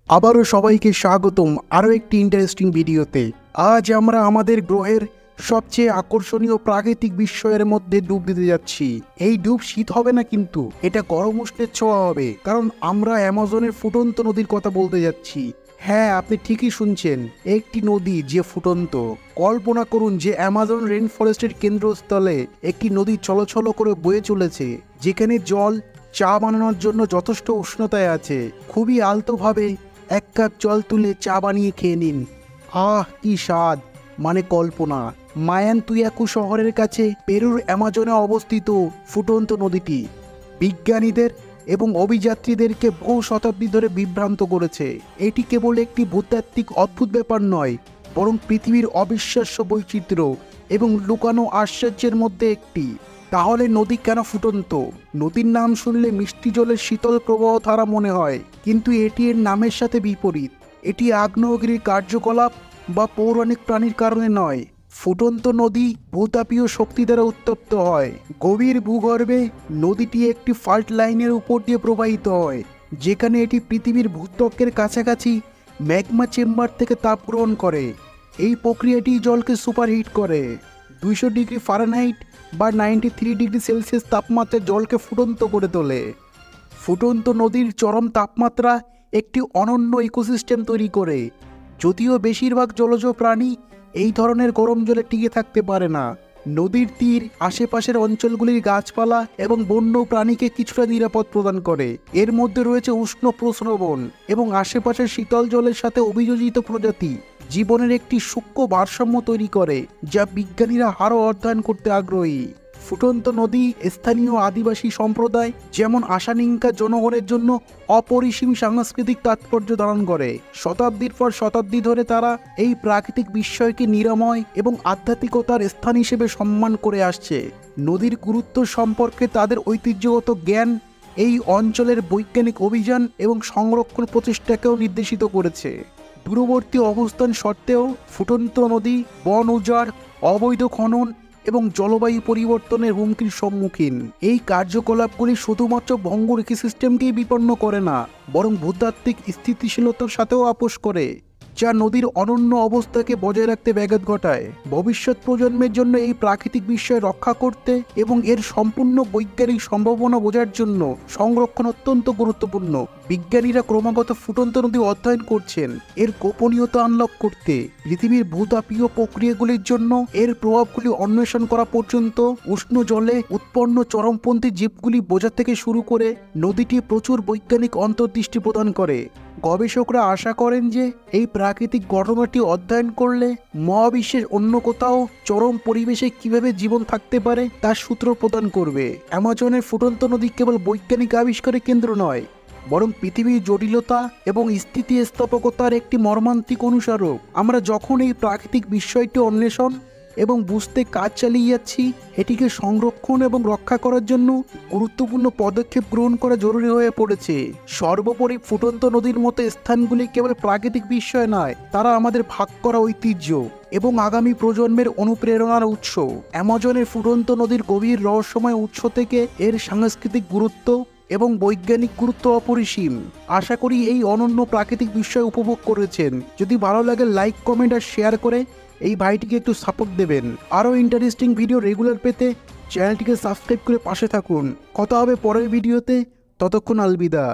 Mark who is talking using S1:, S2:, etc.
S1: আবারও সবাইকে স্বাগতম আরও একটি ইন্টারেস্টিং ভিডিওতে। আজ আমরা আমাদের গ্রহের সবচেয়ে আকর্ষণীয় প্রাকৃতিক বিস্ময়ের মধ্যে ডুব দিতে যাচ্ছি। এই ডুব শীত হবে না, কিন্তু এটা গরম উষ্ণের ছোঁয়া হবে, কারণ আমরা অ্যামাজনের ফুটন্ত নদীর কথা বলতে যাচ্ছি। হ্যাঁ, আপনি ঠিকই শুনছেন, একটি নদী যে ফুটন্ত। কল্পনা করুন যে অ্যামাজন রেন ফরেস্টের কেন্দ্রস্থলে একটি নদী চলছল করে বয়ে চলেছে, যেখানে জল চা বানানোর জন্য যথেষ্ট উষ্ণতায় আছে। খুবই আলতোভাবে এক কাপ জল তুলে চা বানিয়ে খেয়ে নিন। আহ, কি স্বাদ! মানে কল্পনা। মায়ানতুয়াকু শহরের কাছে পেরুর অ্যামাজনে অবস্থিত ফুটন্ত নদীটি বিজ্ঞানীদের এবং অভিযাত্রীদেরকে বহু শতাব্দী ধরে বিভ্রান্ত করেছে। এটি কেবল একটি ভূতাত্ত্বিক অদ্ভুত ব্যাপার নয়, বরং পৃথিবীর অবিশ্বাস্য বৈচিত্র্য এবং লুকানো আশ্চর্যের মধ্যে একটি। তাহলে নদী কেন ফুটন্ত? নদীর নাম শুনলে মিষ্টি জলের শীতল প্রবাহ ধারা মনে হয়, কিন্তু এটি এর নামের সাথে বিপরীত। এটি আগ্নেয়গিরির কার্যকলাপ বা পৌরাণিক প্রাণীর কারণে নয়। ফুটন্ত নদী ভূতাপীয় শক্তি দ্বারা উত্তপ্ত হয়। গভীর ভূগর্ভে নদীটি একটি ফল্ট লাইনের উপর দিয়ে প্রবাহিত হয়, যেখানে এটি পৃথিবীর ভূত্বকের কাছাকাছি ম্যাগমা চেম্বার থেকে তাপ গ্রহণ করে। এই প্রক্রিয়াটি জলকে সুপারহিট করে। 200 ডিগ্রি ফারেনহাইট বা 93 ডিগ্রি সেলসিয়াস তাপমাত্রায় জলকে ফুটন্ত করে তোলে। ফুটন্ত নদীর চরম তাপমাত্রা একটি অনন্য ইকোসিস্টেম তৈরি করে। যদিও বেশিরভাগ জলজ প্রাণী এই ধরনের গরম জলে টিকে থাকতে পারে না, নদীর তীর আশেপাশের অঞ্চলগুলির গাছপালা এবং বন্য প্রাণীকে কিছুটা নিরাপদ প্রদান করে। এর মধ্যে রয়েছে উষ্ণ প্রস্রবণ এবং আশেপাশের শীতল জলের সাথে অভিযোজিত প্রজাতি জীবনের একটি সূক্ষ্ম ভারসাম্য তৈরি করে, যা বিজ্ঞানীরা আরও অধ্যয়ন করতে আগ্রহী। ফুটন্ত নদী স্থানীয় আদিবাসী সম্প্রদায় যেমন আসানিঙ্কা জনগণের জন্য অপরিসীম সাংস্কৃতিক তাৎপর্য ধারণ করে। শতাব্দীর পর শতাব্দী ধরে তারা এই প্রাকৃতিক বিস্ময়কে নিরাময় এবং আধ্যাত্মিকতার স্থান হিসেবে সম্মান করে আসছে। নদীর গুরুত্ব সম্পর্কে তাদের ঐতিহ্যগত জ্ঞান এই অঞ্চলের বৈজ্ঞানিক অভিযান এবং সংরক্ষণ প্রচেষ্টাকেও নির্দেশিত করেছে। দূরবর্তী অবস্থান সত্ত্বেও ফুটন্ত নদী বন উজাড়, অবৈধ খনন এবং জলবায়ু পরিবর্তনের হুমকির সম্মুখীন। এই কার্যকলাপগুলি শুধুমাত্র ভঙ্গুর ইকোসিস্টেমকেই বিপন্ন করে না, বরং ভূতাত্ত্বিক স্থিতিশীলতার সাথেও আপোষ করে, যা নদীর অনন্য অবস্থাকে বজায় রাখতে ব্যাঘাত ঘটায়। ভবিষ্যৎ প্রজন্মের জন্য এই প্রাকৃতিক বিস্ময় রক্ষা করতে এবং এর সম্পূর্ণ বৈজ্ঞানিক সম্ভাবনা বোঝার জন্য সংরক্ষণ অত্যন্ত গুরুত্বপূর্ণ। বিজ্ঞানীরা ক্রমাগত ফুটন্ত নদী অধ্যয়ন করছেন, এর গোপনীয়তা আনলক করতে। পৃথিবীর ভূতাপীয় প্রক্রিয়াগুলির জন্য এর প্রভাবগুলি অন্বেষণ করা পর্যন্ত উষ্ণ জলে উৎপন্ন চরমপন্থী জীবগুলি বোঝা থেকে শুরু করে নদীটি প্রচুর বৈজ্ঞানিক অন্তর্দৃষ্টি প্রদান করে। গবেষকরা আশা করেন যে এই প্রাকৃতিক ঘটনাটি অধ্যয়ন করলে মহাবিশ্বের অন্য কোথাও চরম পরিবেশে কিভাবে জীবন থাকতে পারে তার সূত্র প্রদান করবে। অ্যামাজনের ফুটন্ত নদী কেবল বৈজ্ঞানিক আবিষ্কারের কেন্দ্র নয়, বরং পৃথিবীর জটিলতা এবং স্থিতিস্থাপকতার একটি মর্মান্তিক অনুস্মারক। আমরা যখন এই প্রাকৃতিক বিস্ময়টি অন্বেষণ এবং বুঝতে কাজ চালিয়ে যাচ্ছি, এটিকে সংরক্ষণ এবং রক্ষা করার জন্য গুরুত্বপূর্ণ পদক্ষেপ গ্রহণ করা জরুরি হয়ে পড়েছে। সর্বোপরি ফুটন্ত নদীর মতো স্থানগুলি কেবল প্রাকৃতিক বিস্ময় নয়, তারা আমাদের ভাগ করা ঐতিহ্য এবং আগামী প্রজন্মের অনুপ্রেরণার উৎস। অ্যামাজনের ফুটন্ত নদীর গভীর রহস্যময় উৎস থেকে এর সাংস্কৃতিক গুরুত্ব এবং বৈজ্ঞানিক গুরুত্ব অপরিসীম। আশা করি এই অনন্য প্রাকৃতিক বিস্ময় উপভোগ করেছেন। যদি ভালো লাগে লাইক, কমেন্ট আর শেয়ার করে এই ভাইটিকে একটু সাপোর্ট দেবেন। আরও ইন্টারেস্টিং ভিডিও রেগুলার পেতে চ্যানেলটিকে সাবস্ক্রাইব করে পাশে থাকুন। কথা হবে পরের ভিডিওতে, ততক্ষণ আলবিদা।